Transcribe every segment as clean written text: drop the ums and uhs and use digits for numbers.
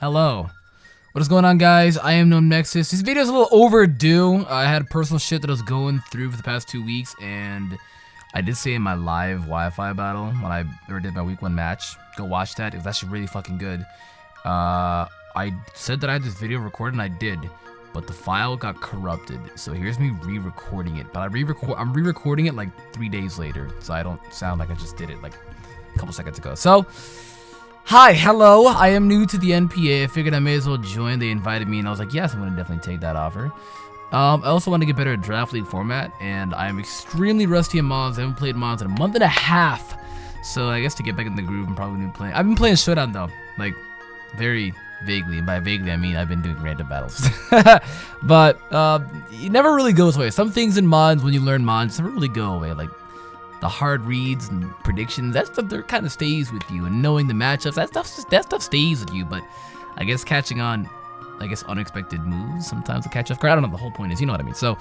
Hello. What is going on, guys? I am NumbNexus. This video is a little overdue. I had personal shit that I was going through for the past 2 weeks, and I did say in my live Wi-Fi battle when I did my week 1 match, go watch that. It was actually really fucking good. I said that I had this video recorded, and I did, but the file got corrupted. So here's me re-recording it. But I'm re-recording it like 3 days later, so I don't sound like I just did it like a couple seconds ago. So. Hi, hello, I am new to the NPA. I figured I may as well join. They invited me and I was like, yes, I'm gonna definitely take that offer. I also want to get better at Draft League format, and I'm extremely rusty in mods. I haven't played mods in a month and a half. So I guess to get back in the groove, I'm probably gonna be playing. I've been playing Showdown though, like very vaguely, and by vaguely I mean I've been doing random battles. But it never really goes away. Some things in mods, when you learn mods, never really go away. Like the hard reads and predictions, that stuff there kind of stays with you, and knowing the matchups, that stuff stays with you. But I guess catching on, unexpected moves sometimes to catch off guard. I don't know, the whole point is, you know what I mean. So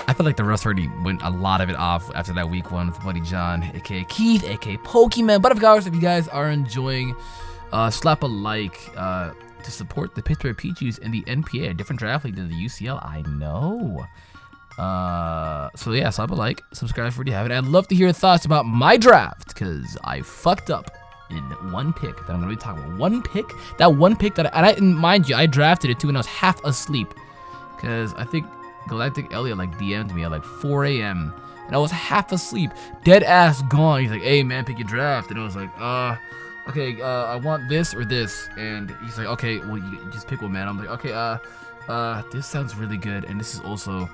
I feel like the rust already went a lot of it off after that week 1 with Buddy John, aka Keith, aka Pokemon. But of course, if you guys are enjoying, slap a like to support the Pittsburgh Pichus and the NPA, a different draft league than the UCL. I know. So yeah, slap a like, subscribe if you already have it. I'd love to hear your thoughts about my draft, because I fucked up in one pick that I'm gonna be talking about. One pick, that one pick that and mind you, I drafted it too when I was half asleep, because I think Galactic Elliot like DM'd me at like 4 a.m. and I was half asleep, dead ass gone. He's like, hey man, pick your draft, and I was like, okay, I want this or this, and he's like, okay, well you just pick one, man. I'm like, okay, this sounds really good, and this is also,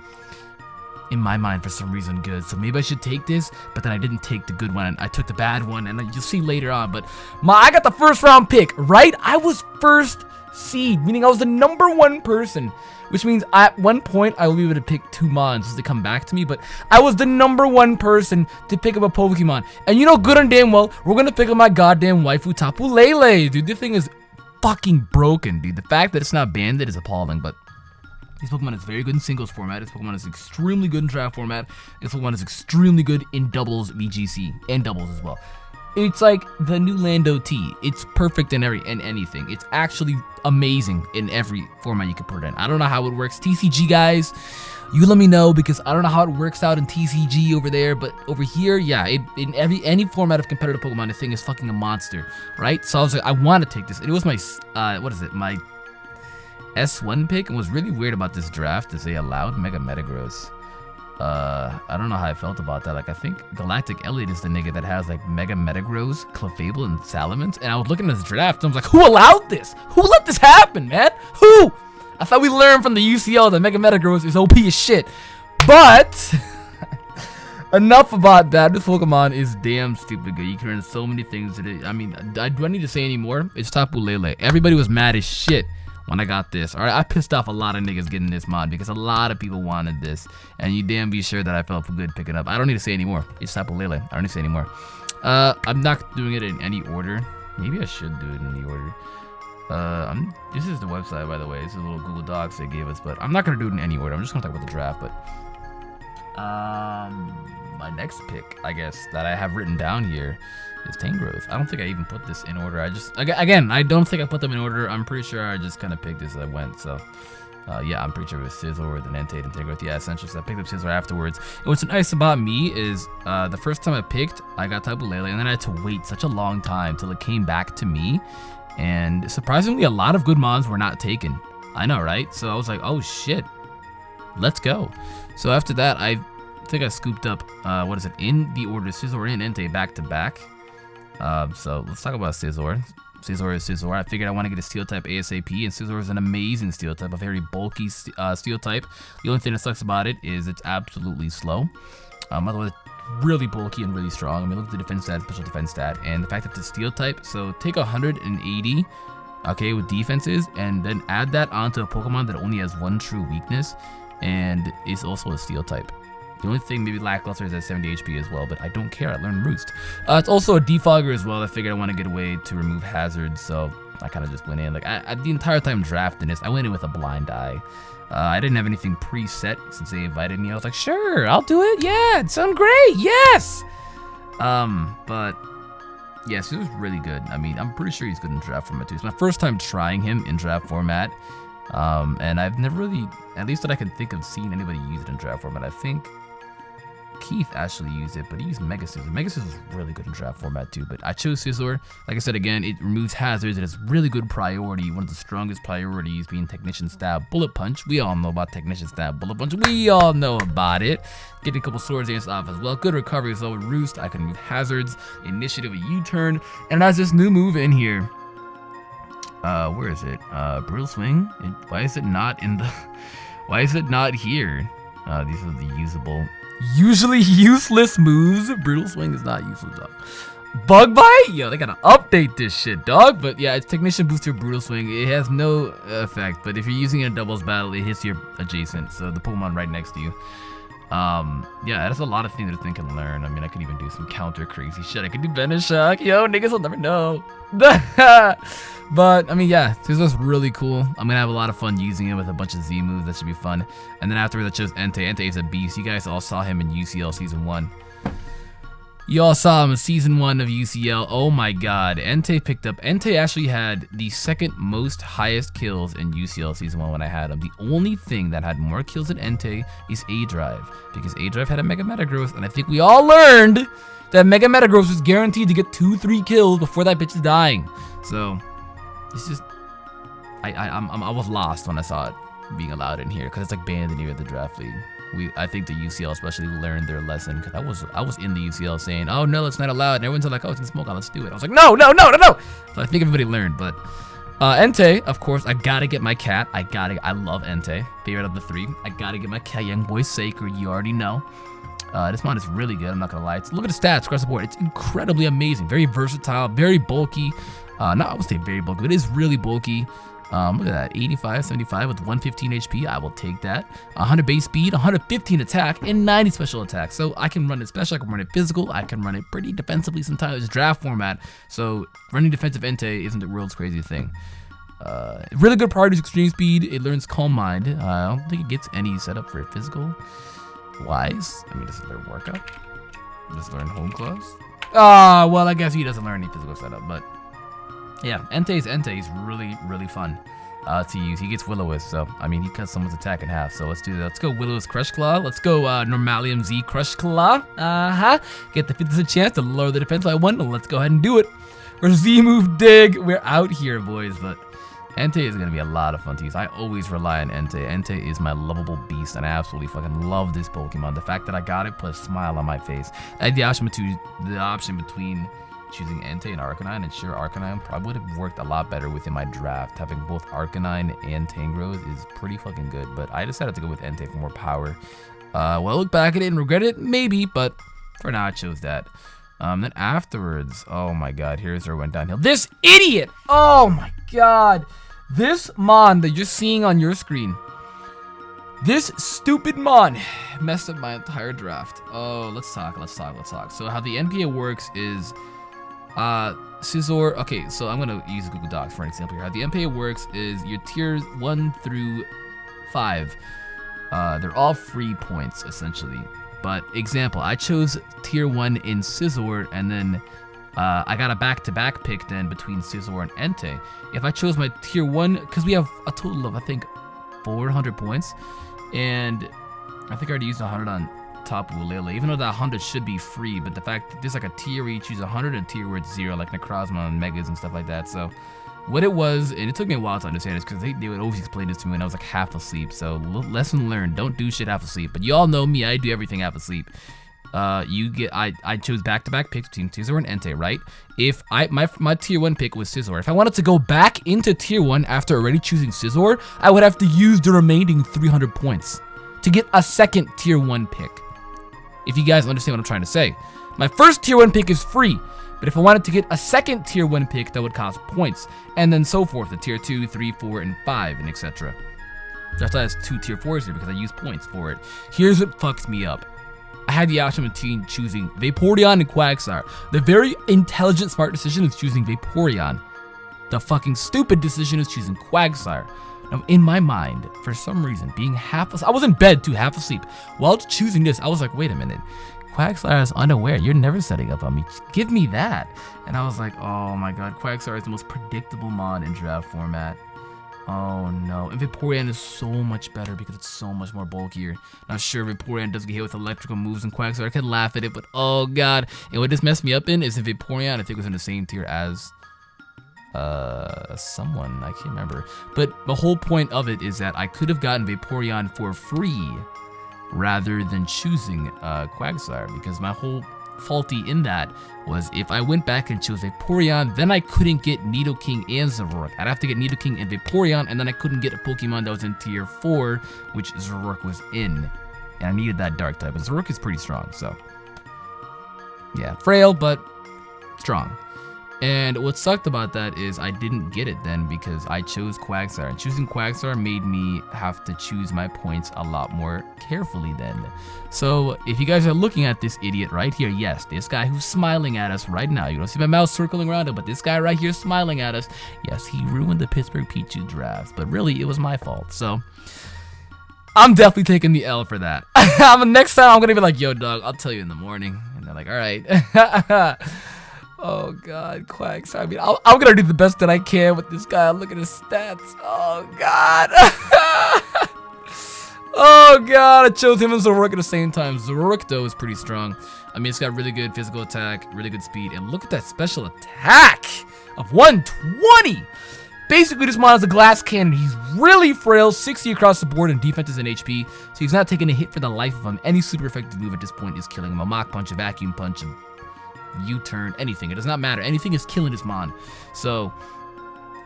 in my mind, for some reason good, so maybe I should take this. But then I didn't take the good one, and I took the bad one, and you'll see later on. But I got the first round pick, right? I was first seed, meaning I was the #1 person, which means at one point I will be able to pick 2 mons to come back to me. But I was the #1 person to pick up a Pokemon, and you know good and damn well we're gonna pick up my goddamn waifu Tapu Lele, dude. This thing is fucking broken, dude. The fact that it's not banded is appalling, but this Pokemon is very good in singles format. This Pokemon is extremely good in draft format. This Pokemon is extremely good in doubles VGC and doubles as well. It's like the new Lando T. It's perfect in anything. It's actually amazing in every format you can put it in. I don't know how it works. TCG guys, you let me know, because I don't know how it works out in TCG over there, but over here, yeah, in any format of competitive Pokemon, this thing is fucking a monster, right? So I was like, I want to take this. And it was my my S1 pick, and was really weird about this draft to say aloud, Mega Metagross. I don't know how I felt about that. Like, I think Galactic Elliot is the nigga that has like Mega Metagross, Clefable, and Salamence. And I was looking at this draft, and I was like, who allowed this? Who let this happen, man? Who? I thought we learned from the UCL that Mega Metagross is OP as shit. But enough about that. This Pokemon is damn stupid good. You can learn so many things today. I mean, do I need to say any more? It's Tapu Lele. Everybody was mad as shit when I got this. Alright, I pissed off a lot of niggas getting this mod, because a lot of people wanted this, and you damn be sure that I felt good picking up. I don't need to say anymore. It's Tapu Lele. I don't need to say anymore. I'm not doing it in any order. Maybe I should do it in any order. This is the website, by the way. This is a little Google Docs they gave us, but I'm not gonna do it in any order. I'm just gonna talk about the draft. But my next pick, I guess, that I have written down here is Tangrowth. I don't think I even put this in order. I don't think I put them in order. I'm pretty sure I just kind of picked this as I went. So yeah, I'm pretty sure it was Scizor, then Entei, and Tangrowth. Yeah, essentially, so I picked up Scizor afterwards. And what's nice about me is the first time I picked, I got Tapu Lele, and then I had to wait such a long time till it came back to me. And surprisingly, a lot of good mons were not taken. I know, right? So I was like, oh shit, let's go. So after that, I think I scooped up, in the order, Scizor and Entei back to back. So let's talk about Scizor. Scizor is Scizor. I figured I want to get a Steel type ASAP, and Scizor is an amazing Steel type, a very bulky Steel type. The only thing that sucks about it is it's absolutely slow. Otherwise, really bulky and really strong. I mean, look at the defense stat, special defense stat, and the fact that it's Steel type. So take 180, okay, with defenses, and then add that onto a Pokemon that only has one true weakness, and is also a Steel type. The only thing maybe lackluster is at 70 HP as well, but I don't care. I learned Roost. It's also a defogger as well. I figured I want to get away to remove hazards, so I kind of just went in. Like, the entire time drafting this, I went in with a blind eye. I didn't have anything preset since they invited me. I was like, sure, I'll do it. Yeah, it sounds great. Yes. But Yes, he was really good. I mean, I'm pretty sure he's good in draft format too. It's my first time trying him in draft format. And I've never really, at least that I can think of, seen anybody use it in draft format. I think Keith actually used it, but he used Mega Scissor. Mega Scissor is really good in draft format too, but I chose Scissor. Like I said again, it removes hazards. It has really good priority. One of the strongest priorities being Technician Stab Bullet Punch. We all know about Technician Stab Bullet Punch. We all know about it. Getting a couple swords against off as well. Good recovery as well with Roost. I can remove hazards. Initiative, a U-turn. And it has this new move in here. Where is it? Brutal Swing. Why is it not in the... Why is it not here? These are the usable... Usually useless moves. Brutal Swing is not useless, dog. Bug Bite? Yo, they gotta update this shit, dog. But yeah, it's Technician Booster Brutal Swing. It has no effect, but if you're using it in doubles battle, it hits your adjacent, so the Pokemon right next to you. Yeah, that's a lot of things that I think can learn. I mean, I could even do some counter crazy shit. I could do Venoshock. Yo, niggas will never know. But, I mean, yeah, this was really cool. I'm gonna have a lot of fun using it with a bunch of Z moves. That should be fun. And then afterwards, I chose Entei. Entei is a beast. You guys all saw him in UCL Season 1. You all saw him in Season 1 of UCL. Oh my god. Entei actually had the second most highest kills in UCL Season 1 when I had him. The only thing that had more kills than Entei is A-Drive. Because A-Drive had a Mega Metagross, and I think we all learned that Mega Metagross was guaranteed to get 2-3 kills before that bitch is dying. So... it's just, I was lost when I saw it being allowed in here because it's like banned in here at the draft league. I think the UCL especially learned their lesson because I was in the UCL saying, oh no, it's not allowed, and everyone's like, oh, it's in Smoke on, let's do it. I was like, no. So I think everybody learned, but Entei, of course, I gotta get my cat. I love Entei, favorite of the 3. I gotta get my cat, Young Boy Sacred. You already know. This mod is really good. I'm not gonna lie. Look at the stats across the board. It's incredibly amazing. Very versatile. Very bulky. I would say very bulky, but it is really bulky. Look at that, 85, 75 with 115 HP. I will take that. 100 base speed, 115 attack, and 90 special attack. So I can run it special, I can run it physical, I can run it pretty defensively sometimes. It's draft format, so running defensive Entei isn't the world's craziest thing. Really good priority is extreme speed. It learns Calm Mind. I don't think it gets any setup for physical wise. I mean, does it learn workout? Does it learn home claws? Well, I guess he doesn't learn any physical setup, but yeah, Entei is really, really fun to use. He gets Will-O-Wisp, so I mean, he cuts someone's attack in half. So let's do that. Let's go Will-O-Wisp Crush Claw. Let's go Normalium Z Crush Claw. Get the 50% chance to lower the defense by 1. Let's go ahead and do it. We're Z move Dig. We're out here, boys. But Entei is gonna be a lot of fun to use. I always rely on Entei. Entei is my lovable beast, and I absolutely fucking love this Pokemon. The fact that I got it put a smile on my face. I had the option between choosing Entei and Arcanine, and sure, Arcanine probably would have worked a lot better within my draft. Having both Arcanine and Tangrowth is pretty fucking good, but I decided to go with Entei for more power. Will I look back at it and regret it? Maybe, but for now I chose that. Then afterwards, oh my god, here's where it went downhill. This idiot! Oh my god! This Mon that you're seeing on your screen, this stupid Mon messed up my entire draft. Oh, let's talk. So how the NPA works is, Scizor, okay, so I'm gonna use Google Docs for an example here. How the NPA works is your tiers 1 through 5, they're all free points, essentially. But example, I chose tier 1 in Scizor, and then I got a back-to-back pick then between Scizor and Entei. If I chose my tier 1, because we have a total of, I think, 400 points, and I think I already used 100 on Tapu Lele, even though that 100 should be free, but the fact that there's like a tier where you choose 100 and a tier where it's 0, like Necrozma and Megas and stuff like that. So what it was, and it took me a while to understand this because they would always explain this to me when I was like half asleep. So lesson learned, don't do shit half asleep. But you all know me, I do everything half asleep. I chose back-to-back picks between Scizor and Entei, right? If my tier 1 pick was Scizor, if I wanted to go back into tier 1 after already choosing Scizor, I would have to use the remaining 300 points to get a second tier 1 pick. If you guys understand what I'm trying to say. My first tier 1 pick is free, but if I wanted to get a second tier 1 pick, that would cost points, and then so forth, the tier 2, 3, 4, and 5, and etc. That's why I has 2 tier 4s here, because I use points for it. Here's what fucks me up. I had the option between choosing Vaporeon and Quagsire. The very intelligent, smart decision is choosing Vaporeon. The fucking stupid decision is choosing Quagsire. Now, in my mind, for some reason, being half asleep, I was in bed too, half asleep. While choosing this, I was like, wait a minute. Quagsire is unaware. You're never setting up on me. Give me that. And I was like, oh my god, Quagsire is the most predictable mod in draft format. Oh no. And Vaporeon is so much better because it's so much more bulkier. Not sure Vaporeon does get hit with electrical moves and Quagsire. I could laugh at it, but oh god. And what this messed me up in is if Vaporeon, I think, was in the same tier as someone, I can't remember. But the whole point of it is that I could have gotten Vaporeon for free rather than choosing Quagsire, because my whole faulty in that was if I went back and chose Vaporeon, then I couldn't get Nidoking and Zoroark. I'd have to get Nidoking and Vaporeon, and then I couldn't get a Pokemon that was in tier 4, which Zoroark was in. And I needed that dark type, and Zoroark is pretty strong, so yeah, frail, but strong. And what sucked about that is I didn't get it then because I chose Quagsire. And choosing Quagsire made me have to choose my points a lot more carefully then. So if you guys are looking at this idiot right here, yes, this guy who's smiling at us right now, you don't see my mouse circling around him, but this guy right here smiling at us, yes, he ruined the Pittsburgh Pichus drafts, but really it was my fault. So I'm definitely taking the L for that. Next time I'm gonna be like, yo dog, I'll tell you in the morning. And they're like, all right. Oh god, Quagsire. I mean, I'm gonna do the best that I can with this guy. Look at his stats. Oh god. Oh god, I chose him and Zoroark at the same time. Zoroark though is pretty strong. I mean, it's got really good physical attack, really good speed, and look at that special attack of 120. Basically, this mod is a glass cannon. He's really frail, 60 across the board in defenses and HP, so he's not taking a hit for the life of him. Any super effective move at this point is killing him. A Mach Punch, a Vacuum Punch, a U-turn, anything. It does not matter. Anything is killing this mon. So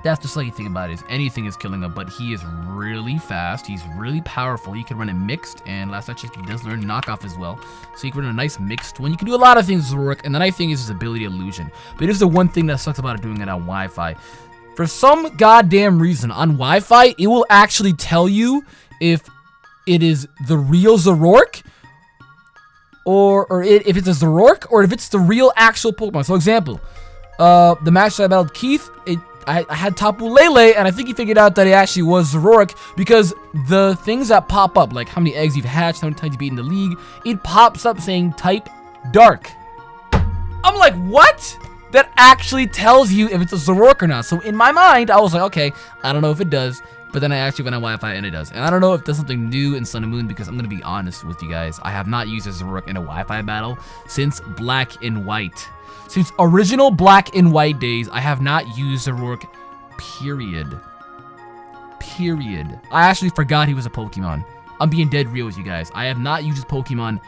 that's the lucky thing about it, is anything is killing him, but he is really fast. He's really powerful. He can run a mixed, and last I checked, he does learn knockoff as well. So you can run a nice mixed one. You can do a lot of things with Zoroark, and the nice thing is his ability illusion. But it is the one thing that sucks about it doing it on Wi-Fi. For some goddamn reason, on Wi-Fi, it will actually tell you if it is the real Zoroark, or if it's a Zoroark, or if it's the real actual Pokemon. So example, the match that I battled Keith, I had Tapu Lele, and I think he figured out that it actually was Zoroark, because the things that pop up, like how many eggs you've hatched, how many times you've beaten the league, it pops up saying type dark. I'm like, what? That actually tells you if it's a Zoroark or not. So in my mind, I was like, okay, I don't know if it does. But then I actually went on Wi-Fi and it does. And I don't know if there's something new in Sun and Moon, because I'm going to be honest with you guys. I have not used a Zoroark in a Wi-Fi battle since Black and White. Since original Black and White days, I have not used Zoroark, period. Period. I actually forgot he was a Pokemon. I'm being dead real with you guys. I have not used his Pokemon,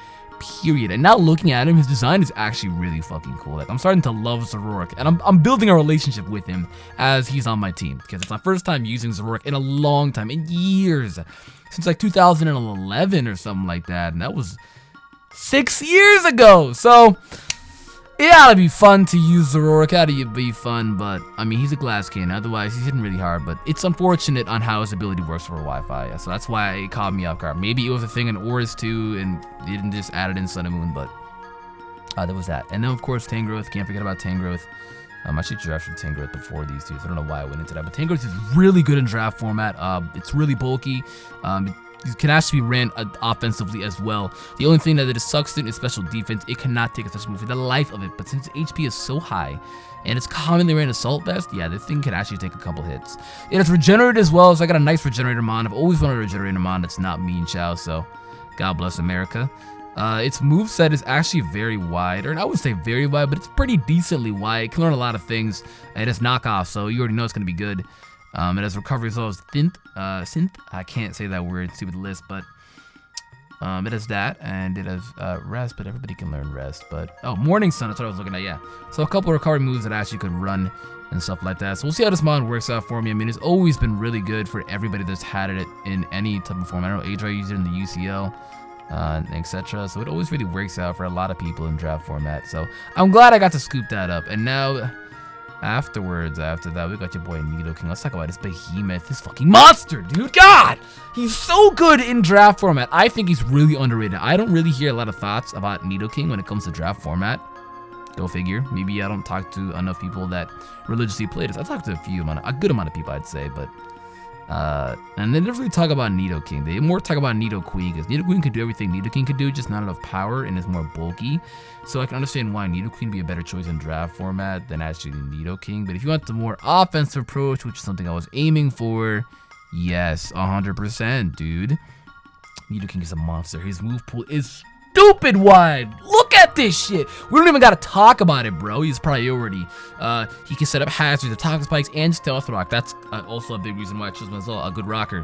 period. And now looking at him, his design is actually really fucking cool. Like, I'm starting to love Zoroark, and I'm building a relationship with him as he's on my team, because it's my first time using Zoroark in a long time, in years, since like 2011 or something like that, and that was 6 years ago. So it ought to be fun to use Zoroark. Ought to be fun, but I mean, he's a glass cannon. Otherwise, he's hitting really hard. But it's unfortunate on how his ability works for Wi-Fi. So that's why it caught me off guard. Maybe it was a thing in Auras too, and they didn't just add it in Sun and Moon. But there was that. And then of course Tangrowth. Can't forget about Tangrowth. I should drafted Tangrowth before these two, so I don't know why I went into that. But Tangrowth is really good in draft format. It's really bulky. It can actually be ran offensively as well. The only thing that it sucks in is special defense. It cannot take a special move for the life of it. But since HP is so high, and it's commonly ran Assault Vest, yeah, this thing can actually take a couple hits. It is regenerated as well, so I got a nice regenerator mon. I've always wanted a regenerator mon that's not Mean Chow, so God bless America. Its moveset is actually very wide, or I wouldn't say very wide, but it's pretty decently wide. It can learn a lot of things. It has knockoff, so you already know it's going to be good. It has recovery as well as synth. I can't say that word, stupid list, but it has that, and it has rest, but everybody can learn rest. But oh, Morning Sun, that's what I was looking at, yeah. So a couple of recovery moves that actually could run and stuff like that. So we'll see how this mod works out for me. I mean, it's always been really good for everybody that's had it in any type of form. I know Adra used it in the UCL, etc. So it always really works out for a lot of people in draft format. So I'm glad I got to scoop that up. And now, after that, we got your boy Nidoking. Let's talk about this behemoth, this fucking monster, dude. God, he's so good in draft format. I think he's really underrated. I don't really hear a lot of thoughts about Nidoking when it comes to draft format. Go figure. Maybe I don't talk to enough people that religiously play this. I talk to a good amount of people, I'd say, but And they never really talk about Nidoking. They more talk about Nidoqueen, because Nidoqueen could do everything Nidoking could do, just not enough power and is more bulky. So I can understand why Nidoqueen would be a better choice in draft format than actually Nidoking. But if you want the more offensive approach, which is something I was aiming for, yes, 100%, dude. Nidoking is a monster. His move pool is stupid wide. Look at this shit. We don't even gotta talk about it, bro. He's priority. He can set up hazards, attack spikes, and stealth rock. That's also a big reason why I chose him as well. A good rocker.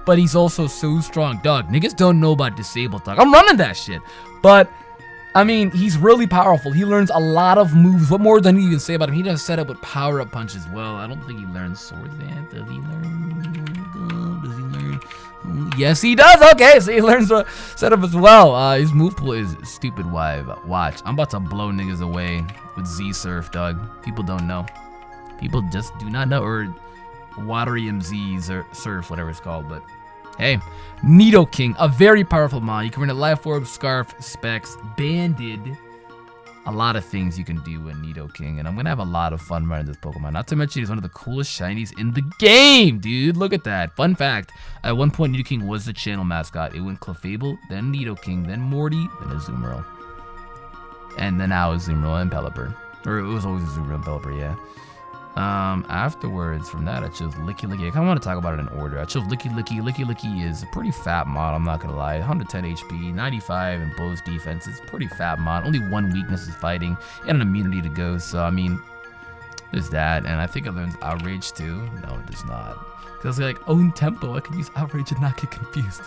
But he's also so strong. Dog, niggas don't know about disabled talk. I'm running that shit. But I mean, he's really powerful. He learns a lot of moves. What more than you even say about him? He does set up with power-up punch as well. I don't think he learns Swords Dance. Does he learn? Does he learn? Yes, he does. Okay, so he learns to set up as well. His move pool is stupid wide. Watch, I'm about to blow niggas away with Z-Surf, dog. People don't know. People just do not know. Or Waterium Z or Surf, whatever it's called, but hey, Nidoking, a very powerful mon. You can run a Life Orb, Scarf, Specs, Banded. A lot of things you can do with Nidoking, and I'm gonna have a lot of fun running this Pokemon. Not to mention, he's one of the coolest shinies in the game, dude. Look at that. Fun fact, at one point, Nidoking was the channel mascot. It went Clefable, then Nidoking, then Morty, then Azumarill. And then now Azumarill and Pelipper. Or it was always Azumarill and Pelipper, yeah. Afterwards, from that, I chose Licky Licky. I kind of want to talk about it in order. I chose Licky Licky. Licky Licky is a pretty fat mod, I'm not gonna lie. 110 HP, 95 in both defense. It's pretty fat mod. Only one weakness is fighting, and an immunity to ghost. So, I mean, there's that. And I think it learns Outrage too. No, it does not. Because like, own tempo, I can use Outrage and not get confused.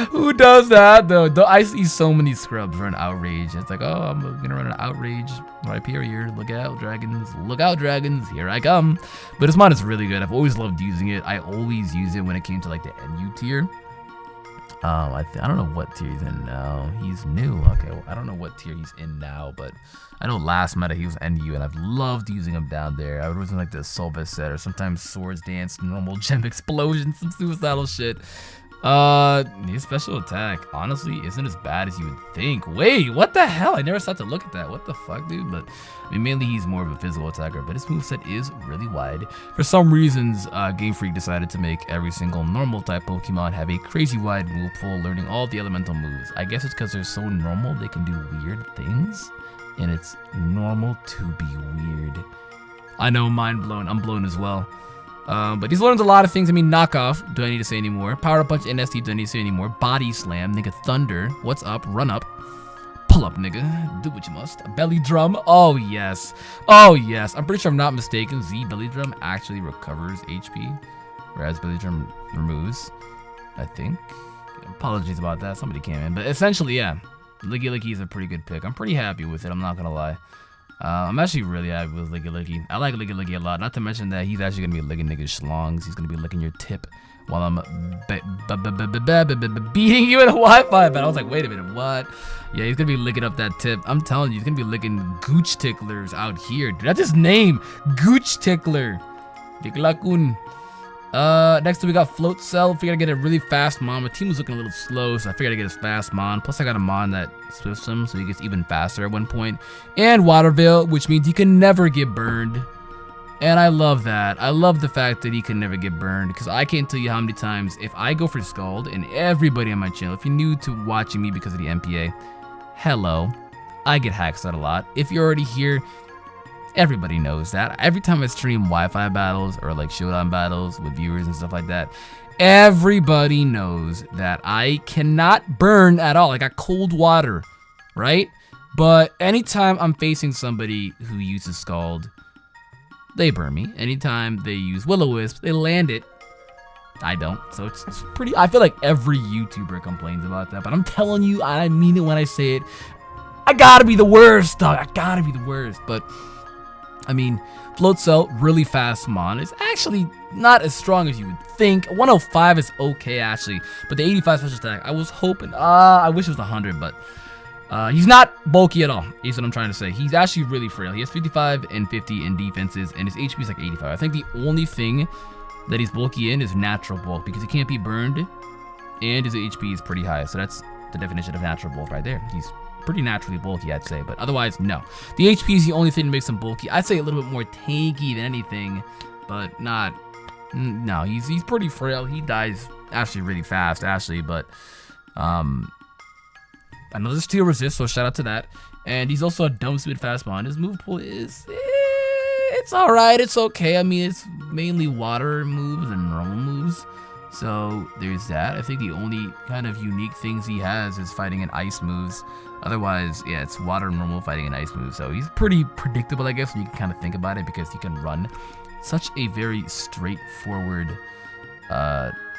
Who does that though? I see so many scrubs run Outrage. It's like, oh, I'm gonna run an Outrage right here. Look out, dragons. Look out, dragons. Here I come. But this mod is really good. I've always loved using it. I always use it when it came to like the NU tier. I don't know what tier he's in now. He's new. Okay, well, I don't know what tier he's in now, but I know last meta he was NU, and I've loved using him down there. I would always like the Solvis set, or sometimes Swords Dance, normal Gem Explosion, some suicidal shit. His special attack, honestly, isn't as bad as you would think. Wait, what the hell? I never started to look at that. What the fuck, dude? But, I mean, mainly he's more of a physical attacker, but his moveset is really wide. For some reasons, Game Freak decided to make every single normal type Pokemon have a crazy wide move pool, learning all the elemental moves. I guess it's because they're so normal, they can do weird things, and it's normal to be weird. I know, mind blown. I'm blown as well. But he's learned a lot of things. I mean, knockoff, do I need to say anymore? Power punch, NST, do I need to say anymore? Body slam, nigga, thunder, what's up, run up, pull up, nigga, do what you must. Belly drum, oh yes, oh yes. I'm pretty sure I'm not mistaken, Z belly drum actually recovers HP, whereas belly drum removes, I think. Apologies about that, somebody came in, but essentially, yeah, Licky Licky is a pretty good pick. I'm pretty happy with it, I'm not gonna lie. I'm actually really happy with Licky Licky. I like Licky Licky a lot. Not to mention that he's actually gonna be licking niggas' schlongs. He's gonna be licking your tip while I'm beating you in a Wi-Fi. But I was like, wait a minute, what? Yeah, he's gonna be licking up that tip. I'm telling you, he's gonna be licking gooch ticklers out here. Dude, that's his name, Gooch Tickler. Tiklakun. Next we got Float Cell. Figured I'd get a really fast mon. My team was looking a little slow, so I figured I'd get his fast mon. Plus I got a mon that swifts him, so he gets even faster at one point. And Water Veil, which means he can never get burned. And I love that. I love the fact that he can never get burned, because I can't tell you how many times, if I go for Scald, and everybody on my channel, if you're new to watching me because of the NPA, hello, I get hacked a lot. If you're already here, everybody knows that. Every time I stream Wi-Fi battles or like showdown battles with viewers and stuff like that, everybody knows that I cannot burn at all. I got cold water, right? But anytime I'm facing somebody who uses Scald, they burn me. Anytime they use Will-O-Wisp, they land it. I don't. So it's pretty, I feel like every YouTuber complains about that, but I'm telling you, I mean it when I say it. I gotta be the worst, dog. I gotta be the worst. But I mean, Float Cell, really fast mon. It's actually not as strong as you would think. 105 is okay, actually. But the 85 special attack, I was hoping, I wish it was 100, but he's not bulky at all, is what I'm trying to say. He's actually really frail. He has 55 and 50 in defenses, and his HP is like 85. I think the only thing that he's bulky in is natural bulk, because he can't be burned, and his HP is pretty high. So that's the definition of natural bulk right there. He's pretty naturally bulky, I'd say, but otherwise, no. The HP is the only thing that makes him bulky. I'd say a little bit more tanky than anything, but not No, he's pretty frail. He dies actually really fast, actually, but another steel resist, so shout out to that. And he's also a dumb speed fastball. And his move pool is it's alright, it's okay. I mean, it's mainly water moves and normal moves. So there's that. I think the only kind of unique things he has is fighting in ice moves. Otherwise, yeah, it's water normal fighting in ice moves. So he's pretty predictable, I guess, when you can kind of think about it, because he can run such a very straightforward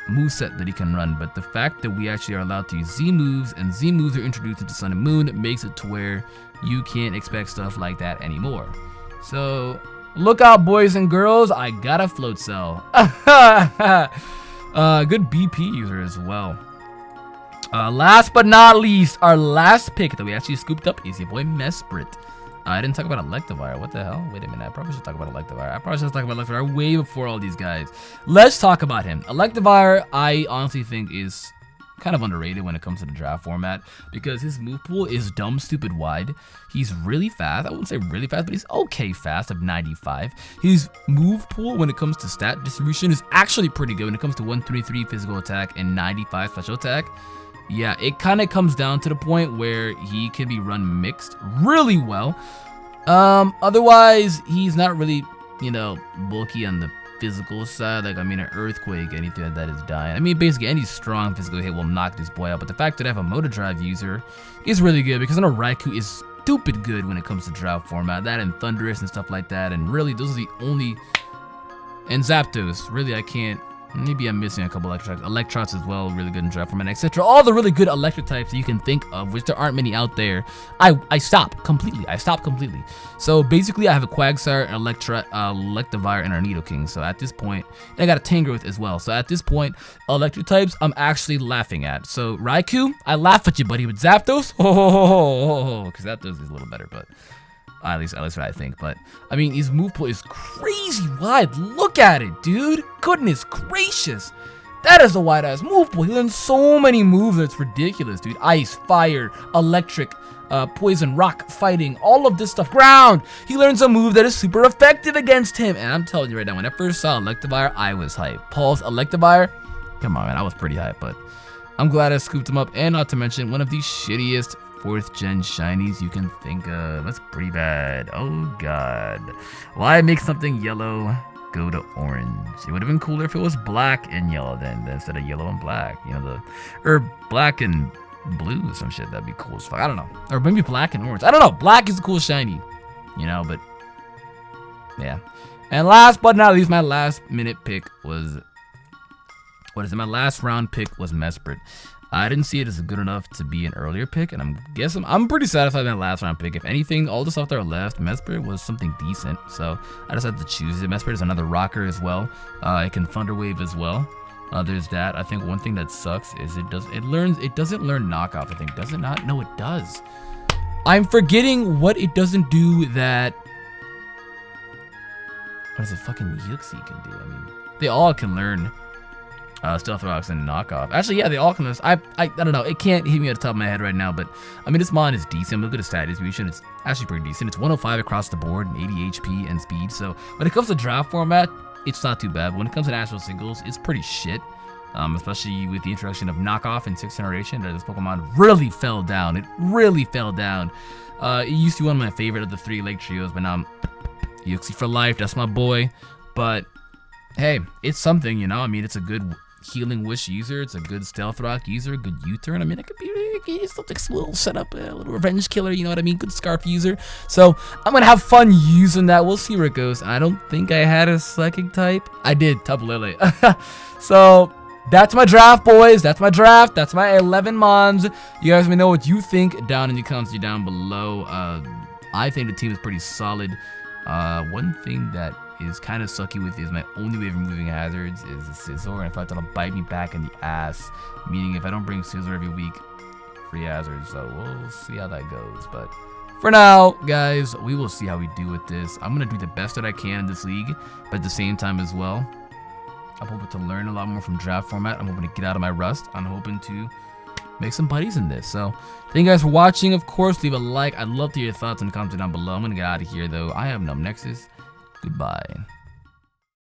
moveset that he can run. But the fact that we actually are allowed to use Z moves, and Z moves are introduced into Sun and Moon, makes it to where you can't expect stuff like that anymore. So look out, boys and girls, I got a float cell. Good BP user as well. Last but not least, our last pick that we actually scooped up is your boy Mesprit. I didn't talk about Electivire. What the hell? Wait a minute. I probably should talk about Electivire. I probably should talk about Electivire way before all these guys. Let's talk about him. Electivire, I honestly think, is kind of underrated when it comes to the draft format, because his move pool is dumb, stupid wide. He's really fast. I wouldn't say really fast, but he's okay fast of 95. His move pool when it comes to stat distribution is actually pretty good when it comes to 123 physical attack and 95 special attack. Yeah, it kind of comes down to the point where he can be run mixed really well. Otherwise, he's not really, you know, bulky on the physical side. Like, I mean, an earthquake, anything like that is dying. I mean, basically, any strong physical hit will knock this boy out. But the fact that I have a motor drive user is really good, because I know Raikou is stupid good when it comes to draft format. That and Thundurus and stuff like that. And really, those are the only... And Zapdos. Really, I can't... Maybe I'm missing a couple Electrots as well, really good in draft format, etc. All the really good electric types that you can think of, which there aren't many out there. I stop completely. So basically, I have a Quagsire, an Electivire, and a Nidoking. So at this point, and I got a Tangrowth as well. So at this point, electric types I'm actually laughing at. So Raikou, I laugh at you, buddy. With Zapdos, because Zapdos is a little better, but. At least what I think. But I mean, his move pool is crazy wide. Look at it, dude. Goodness gracious, that is a wide ass move pool. He learns so many moves that's ridiculous, dude. Ice, fire, electric, poison, rock, fighting, all of this stuff. Ground. He learns a move that is super effective against him. And I'm telling you right now, when I first saw Electivire, I was hyped. Paul's Electivire, come on, man, I was pretty hyped. But I'm glad I scooped him up. And not to mention, one of the shittiest 4th gen shinies you can think of. That's pretty bad. Oh god. Why make something yellow go to orange? It would have been cooler if it was black and yellow then instead of yellow and black. You know, or black and blue or some shit. That'd be cool as fuck. I don't know. Or maybe black and orange. I don't know. Black is a cool shiny. You know, but yeah. And last but not least, my last minute pick was my last round pick was Mesprit. I didn't see it as good enough to be an earlier pick, and I'm pretty satisfied with that last round pick. If anything, all the stuff that are left, Mesprit was something decent, so I decided to choose it. Mesprit is another rocker as well. It can Thunder Wave as well. There's that. I think one thing that sucks is it doesn't learn knockoff. I think, does it not? No, it does. I'm forgetting what it doesn't do that. What does it fucking Yuxi can do? I mean, they all can learn. Stealth Rocks and knockoff. Actually, yeah, they all can. I don't know. It can't hit me at the top of my head right now, but I mean, this mon is decent. Look at the stat distribution. It's actually pretty decent. It's 105 across the board, and 80 HP and speed. So when it comes to draft format, it's not too bad. But when it comes to national singles, it's pretty shit. Especially with the introduction of knockoff in 6th generation, that this Pokemon really fell down. It really fell down. It used to be one of my favorite of the 3 Lake Trios, but now I'm Yuxi for life. That's my boy. But hey, it's something, you know. I mean, it's a good Healing Wish user, it's a good Stealth Rock user, good U-turn. I mean, it could be just a little setup, a little revenge killer, you know what I mean? Good Scarf user. So I'm gonna have fun using that. We'll see where it goes. I don't think I had a Psychic type. I did, Tablele. So that's my draft, boys. That's my draft. That's my 11 mons. You guys let me know what you think down in the comments down below. I think the team is pretty solid. One thing that is kind of sucky with is my only way of removing hazards is the Scizor, and in fact it'll bite me back in the ass, meaning if I don't bring Scizor every week, free hazards. So we'll see how that goes, but for now, guys, we will see how we do with this. I'm gonna do the best that I can in this league, but at the same time as well, I'm hoping to learn a lot more from draft format. I'm hoping to get out of my rust. I'm hoping to make some buddies in this. So thank you guys for watching. Of course, leave a like. I'd love to hear your thoughts in the comments down below. I'm gonna get out of here though. I have NumbNexus. Goodbye.